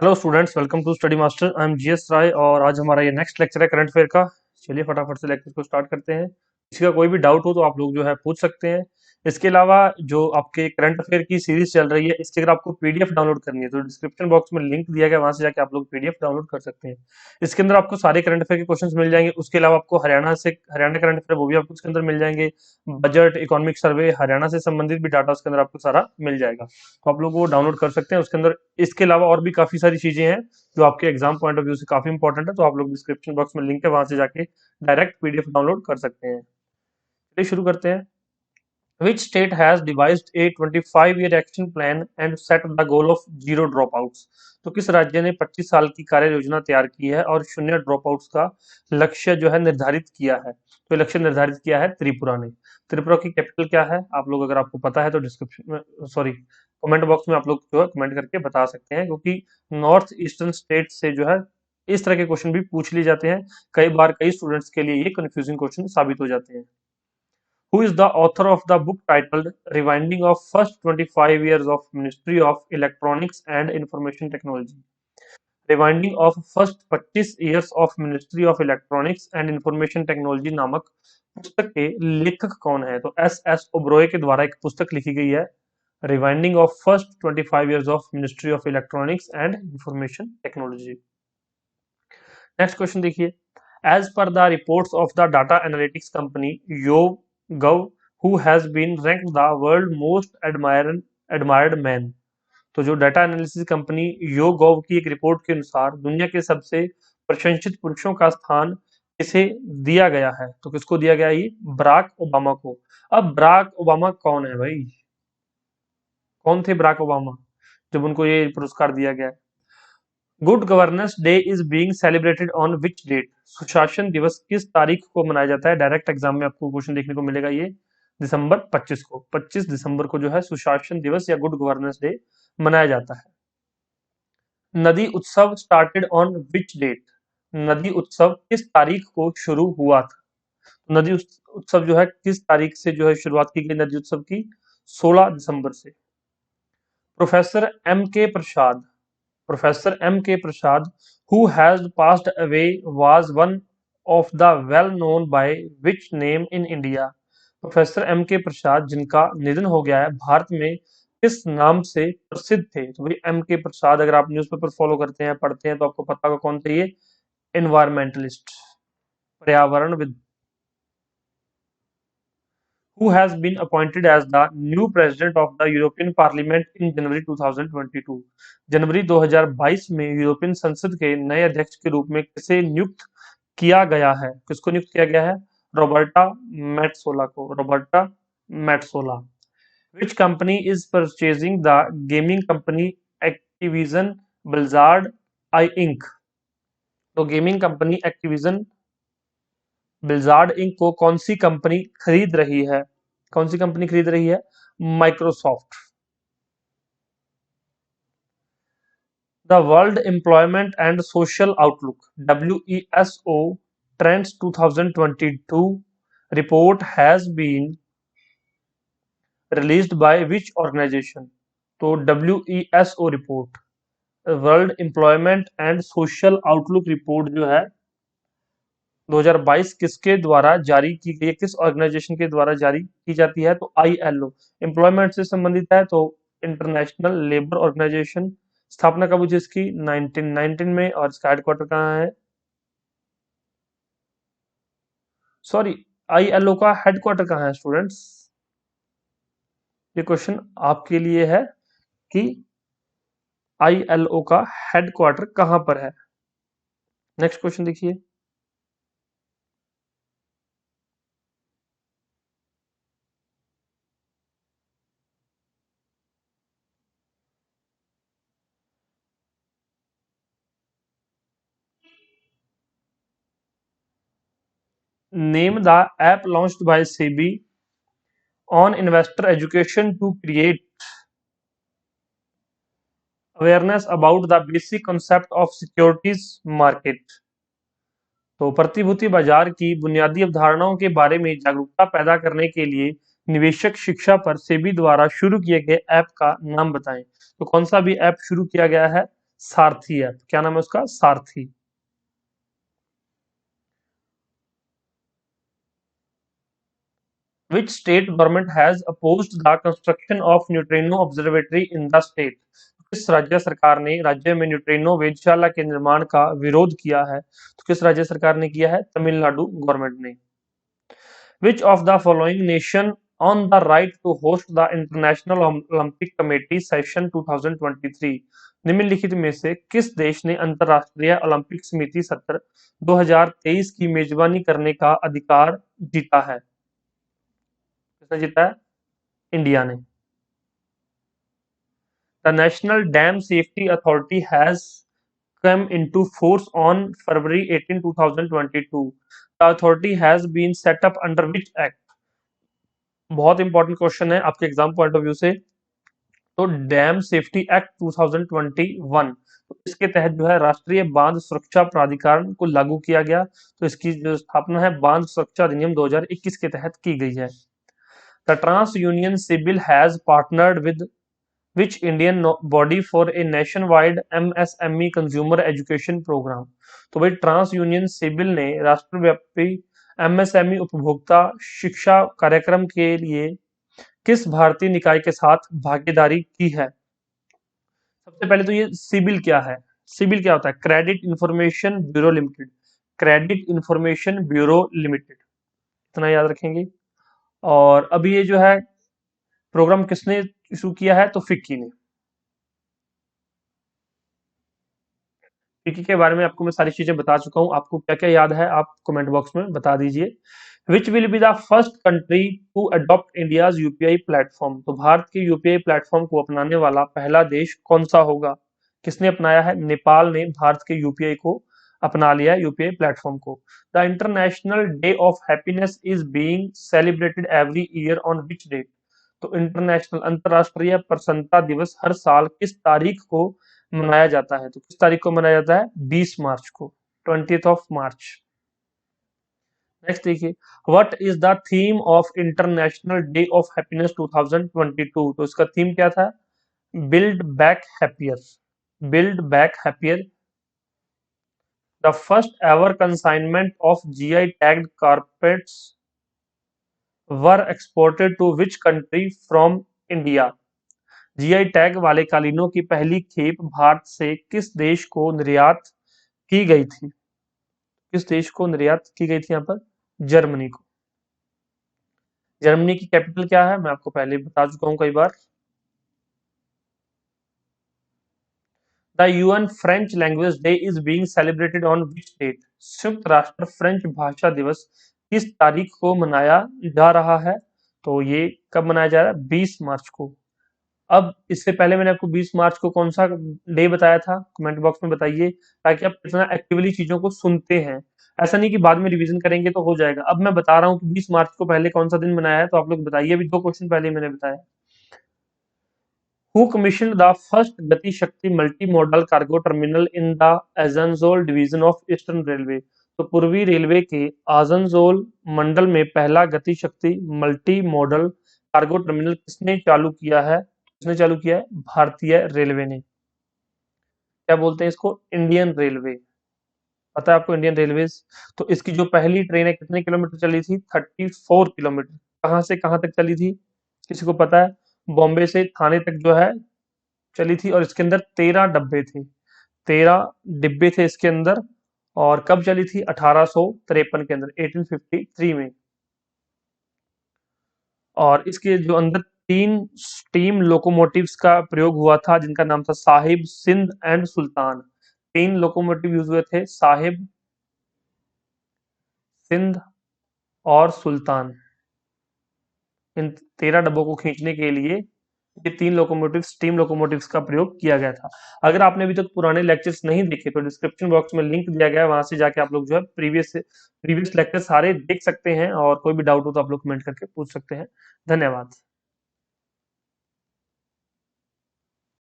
Hello students, welcome to Study Master. I am GS Rai और आज हमारा ये नेक्स्ट लेक्चर है करंट अफेयर का। चलिए फटाफट से लेक्चर को स्टार्ट करते हैं। किसी का कोई भी डाउट हो तो आप लोग जो है पूछ सकते हैं। इसके अलावा जो आपके करंट अफेयर की सीरीज चल रही है, इसकी अगर आपको पीडीएफ डाउनलोड करनी है तो डिस्क्रिप्शन बॉक्स में लिंक दिया गया, वहां से जाके आप लोग पीडीएफ डाउनलोड कर सकते हैं। इसके अंदर आपको सारे करंट अफेयर के क्वेश्चंस मिल जाएंगे। उसके अलावा आपको हरियाणा करंट अफेयर वो भी आपको उसके अंदर मिल जाएंगे। बजट, इकोनॉमिक सर्वे, हरियाणा से संबंधित भी डाटा उसके अंदर आपको सारा मिल जाएगा, तो आप लोग वो डाउनलोड कर सकते हैं उसके अंदर। इसके अलावा और भी काफी सारी चीजें हैं जो आपके एग्जाम पॉइंट ऑफ व्यू से काफी इंपॉर्टेंट है, तो आप लोग डिस्क्रिप्शन बॉक्स में लिंक है, वहां से जाके डायरेक्ट पीडीएफ डाउनलोड कर सकते हैं। चलिए शुरू करते हैं। Which state has devised a 25-year action plan and set the goal of zero dropouts? तो किस राज्य ने 25 साल की कार्य योजना तैयार की है और शून्य ड्रॉपआउट्स का लक्ष्य जो है निर्धारित किया है? तो लक्ष्य निर्धारित किया है त्रिपुरा ने। त्रिपुरा की कैपिटल क्या है? आप लोग अगर आपको पता है तो डिस्क्रिप्शन में, सॉरी, कमेंट बॉक्स में आप लोग जो है कमेंट करके बता सकते हैं, क्योंकि नॉर्थ ईस्टर्न स्टेट से जो है इस तरह के क्वेश्चन भी पूछ लिए जाते हैं। कई बार कई स्टूडेंट्स के लिए ये कंफ्यूजिंग क्वेश्चन साबित हो जाते हैं। Who is the author of the book titled Rewinding of First 25 Years of Ministry of Electronics and Information Technology? Rewinding of first 25 years of ministry of electronics and information technology नामक पुस्तक के लेखक कौन है? तो एस एस ओब्रॉय के द्वारा एक पुस्तक लिखी गई है, rewinding of first 25 years of ministry of electronics and information technology. Next question देखिए। As per the reports of the data analytics company YouGov, who has been ranked the world most admired man. तो जो data analysis company योगव की एक report के अनुसार दुनिया के सबसे प्रशंसित पुरुषों का स्थान किसे दिया गया है? तो किसको दिया गया? ये बराक ओबामा को। अब बराक ओबामा कौन है भाई? कौन थे बराक ओबामा जब उनको ये पुरस्कार दिया गया? Good governance day is being celebrated on which date? सुशासन दिवस किस तारीख को मनाया जाता है? डायरेक्ट एग्जाम में आपको क्वेश्चन देखने को मिलेगा ये दिसंबर 25 को। 25 दिसंबर को जो है सुशासन दिवस या गुड गवर्नेंस डे मनाया जाता है। नदी उत्सव स्टार्टेड ऑन विच डेट? नदी उत्सव किस तारीख को शुरू हुआ था? नदी उत्सव जो है किस तारीख से जो है शुरुआत की गई नदी उत्सव की? 16 दिसंबर से। Professor M K Prasad, Professor M. K. Prasad, who has passed away, was one of the well-known by which name in India? Professor M K Prasad जिनका निधन हो गया है, भारत में किस नाम से प्रसिद्ध थे? तो भाई एम के प्रसाद, अगर आप न्यूज़पेपर फॉलो करते हैं, पढ़ते हैं, तो आपको पता होगा कौन थे ये। Environmentalist, पर्यावरणविद। Who has been appointed as the new president of the European Parliament in January 2022? जनवरी 2022 में यूरोपियन संसद के नए अध्यक्ष के रूप में किसे नियुक्त किया गया है? किसको नियुक्त किया गया है? रॉबर्टा मेट्सोला को। रॉबर्टा Metsola. Which company is purchasing the gaming company Activision Blizzard Inc? तो gaming company Activision Blizzard Inc को कौन सी कंपनी खरीद रही है? कौन सी कंपनी खरीद रही है? Microsoft. The world employment and social outlook WESO trends 2022 report has been released by which organisation? तो WESO report, world employment and social outlook report जो है 2022 किसके द्वारा जारी की गई है? किस ऑर्गेनाइजेशन के द्वारा जारी की जाती है? तो ILO, एम्प्लॉयमेंट से संबंधित है, तो इंटरनेशनल लेबर ऑर्गेनाइजेशन। स्थापना कब हुई इसकी? 1919 में। और इसका हेडक्वार्टर कहाँ है? सॉरी, ILO का हेडक्वार्टर कहाँ है स्टूडेंट्स? ये क्वेश्चन आपके लिए है कि ILO का हेडक्वार्टर कहां पर है। नेक्स्ट क्वेश्चन देखिए। Name the app launched by SEBI on investor education to create awareness about the basic concept of securities market। तो प्रतिभूति बाजार की बुनियादी अवधारणाओं के बारे में जागरूकता पैदा करने के लिए निवेशक शिक्षा पर सेबी द्वारा शुरू किए गए ऐप का नाम बताएं। तो कौन सा भी ऐप शुरू किया गया है? सारथी ऐप। क्या नाम है उसका? सारथी। Which state government has opposed the construction of neutrino observatory in the state? किस राज्य सरकार ने राज्य में न्यूट्रिनो वेधशाला के निर्माण का विरोध किया है? तो किस राज्य सरकार ने किया है? तमिलनाडु गवर्नमेंट ने। Which of the following nation on the right to host the International Olympic Committee session 2023? निम्नलिखित में से किस देश ने अंतरराष्ट्रीय ओलंपिक समिति सत्र 2023 की मेजबानी करने का अधिकार जीता है? किसने जीता है? इंडिया ने। The National Dam Safety Authority has come into force on February 18, 2022. The authority has been set up under which act? बहुत इंपॉर्टेंट क्वेश्चन है आपके एग्जाम पॉइंट ऑफ व्यू से। तो डैम सेफ्टी एक्ट 2021, तो इसके तहत जो है राष्ट्रीय बांध सुरक्षा प्राधिकरण को लागू किया गया। तो इसकी जो स्थापना है बांध सुरक्षा अधिनियम 2021 के तहत की गई है। The TransUnion CIBIL has partnered with which Indian body for a nationwide MSME consumer education program? तो भाई ट्रांस यूनियन सिविल ने राष्ट्रव्यापी एमएसएमई उपभोक्ता शिक्षा कार्यक्रम के लिए किस भारतीय निकाय के साथ भागीदारी की है? सबसे पहले तो ये सिबिल क्या है? सिबिल क्या होता है? Credit information bureau limited. Credit information bureau limited, इतना याद रखेंगे। और अभी ये जो है प्रोग्राम किसने इशू किया है? तो फिक्की ने। फिक्की के बारे में आपको मैं सारी चीजें बता चुका हूं। आपको क्या क्या याद है आप कमेंट बॉक्स में बता दीजिए। Which will be the first country to adopt India's UPI platform? तो भारत के यूपीआई प्लेटफॉर्म को अपनाने वाला पहला देश कौन सा होगा? किसने अपनाया है? नेपाल ने भारत के यूपीआई को अपना लिया है, यूपीआई प्लेटफॉर्म को। The international day of happiness is being celebrated every year on which date? तो इंटरनेशनल अंतरराष्ट्रीय प्रसन्नता दिवस हर साल किस तारीख को मनाया जाता है? तो किस तारीख को मनाया जाता है? 20 मार्च को, 20th ऑफ मार्च। नेक्स्ट देखिए, what is the theme of international day of happiness 2022? तो इसका थीम क्या था? Build back happier. Build back happier. The first ever consignment of GI tagged carpets were exported to which country from India? GI tag वाले कालीनों की पहली खेप भारत से किस देश को निर्यात की गई थी? किस देश को निर्यात की गई थी? यहाँ पर जर्मनी को। जर्मनी की कैपिटल क्या है? मैं आपको पहले बता चुका हूं कई बार। The UN French language day is being celebrated on which date? संयुक्त राष्ट्र फ्रेंच भाषा दिवस किस तारीख को मनाया जा रहा है? तो ये कब मनाया जा रहा है? 20 मार्च को। अब इससे पहले मैंने आपको 20 मार्च को कौन सा डे बताया था? कमेंट बॉक्स में बताइए, ताकि आप इतना एक्टिवली चीजों को सुनते हैं। ऐसा नहीं कि बाद में रिवीजन करेंगे तो हो जाएगा। अब मैं बता रहा हूँ कि 20 मार्च को पहले कौन सा दिन मनाया है, तो आप लोग बताइए। अभी 2 क्वेश्चन पहले मैंने बताया। हु कमीशन्ड द फर्स्ट गति शक्ति multi modal cargo terminal in the Asansol division of eastern railway? तो पूर्वी रेलवे के आसनसोल मंडल में पहला गति शक्ति मल्टी मॉडल कार्गो टर्मिनल किसने चालू किया है? किसने चालू किया है? भारतीय रेलवे ने। क्या बोलते हैं इसको? Indian railway. पता है आपको इंडियन रेलवेज? तो इसकी जो पहली ट्रेन है कितने किलोमीटर चली थी? 34 किलोमीटर। कहां से कहां तक चली थी? किसी को पता है? बॉम्बे से थाने तक जो है चली थी, और इसके अंदर 13 डब्बे थे। 13 डिब्बे थे इसके अंदर। और कब चली थी? 1853 के अंदर, 1853 में। और इसके जो अंदर 3 स्टीम लोकोमोटिव्स का प्रयोग हुआ था, जिनका नाम था Sahib, Sindh and Sultan. 3 locomotive use हुए थे, साहिब, सिंध और सुल्तान। इन 13 डब्बों को खींचने के लिए ये 3 लोकोमोटिव स्टीम लोकोमोटिव्स का प्रयोग किया गया था। अगर आपने अभी तक पुराने लेक्चर्स नहीं देखे तो डिस्क्रिप्शन बॉक्स में लिंक दिया गया है, वहां से जाके आप लोग जो है प्रीवियस लेक्चर सारे देख सकते हैं। और कोई भी डाउट हो तो आप लोग कमेंट करके पूछ सकते हैं। धन्यवाद।